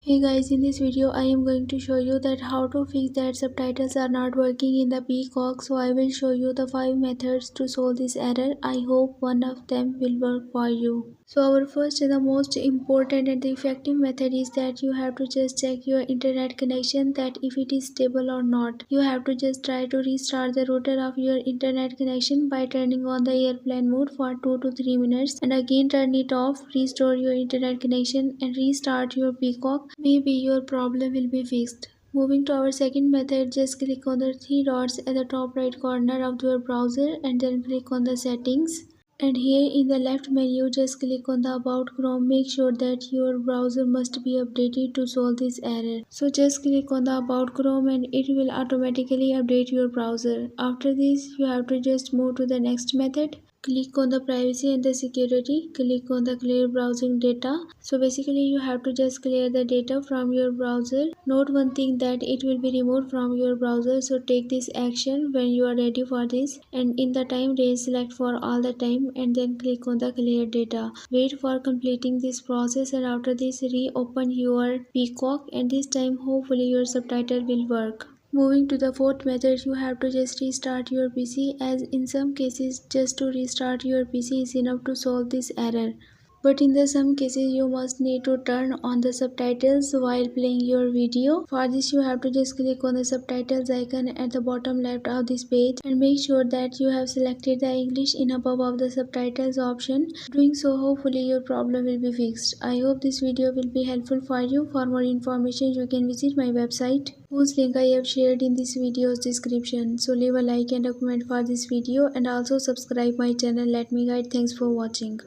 Hey guys, in this video I am going to show you that how to fix that subtitles are not working in the Peacock. So I will show you the 5 methods to solve this error. I hope one of them will work for you. So our first and the most important and the effective method is that you have to just check your internet connection, that if it is stable or not. You have to just try to restart the router of your internet connection by turning on the airplane mode for 2 to 3 minutes and again turn it off, restore your internet connection and restart your Peacock. Maybe your problem will be fixed. Moving to our second method, just click on the three dots at the top right corner of your browser and then click on the settings. And here in the left menu, just click on the About Chrome. Make sure that your browser must be updated to solve this error. So just click on the About Chrome and it will automatically update your browser. After this, you have to just move to the next method. Click on the privacy and the security. Click on the clear browsing data. So basically you have to just clear the data from your browser. Note one thing, that it will be removed from your browser. So take this action when you are ready for this. And in the time range, select for all the time and then click on the clear data. Wait for completing this process and after this reopen your Peacock and this time hopefully your subtitle will work. Moving to the fourth method, you have to just restart your PC, as in some cases just to restart your PC is enough to solve this error. But in the some cases you must need to turn on the subtitles while playing your video. For this you have to just click on the subtitles icon at the bottom left of this page and make sure that you have selected the English in above of the subtitles option. Doing so, hopefully your problem will be fixed. I hope this video will be helpful for you. For more information you can visit my website, whose link I have shared in this video's description. So leave a like and a comment for this video and also subscribe my channel. Let me guide. Thanks for watching.